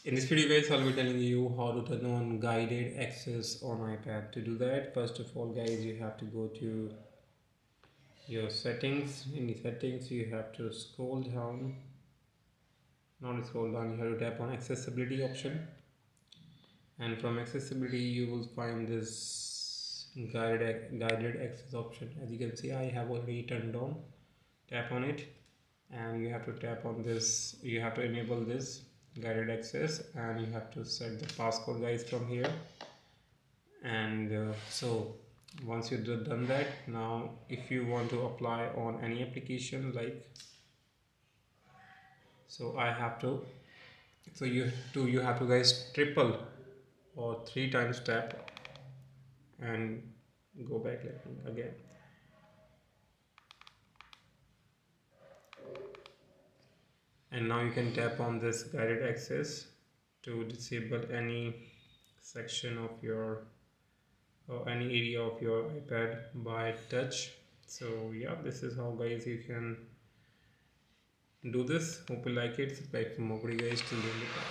In this video guys, I'll be telling you how to turn on guided access on iPad. To do that, first of all guys, you have to go to your settings. In the settings, you have to scroll down. Not scroll down, you have to tap on accessibility option. And from accessibility, you will find this guided access option. As you can see, I have already turned on. Tap on it and you have to tap on this. You have to enable this guided access and you have to set the passcode guys from here. And so once you've done that, now if you want to apply on any application, like, so I have to, so you have to guys triple or 3 times tap and go back again. And now you can tap on this guided access to disable any section of your or any area of your iPad by touch. So yeah, this is how guys you can do this. Hope you like it. Subscribe for more videos guys. Till then, bye.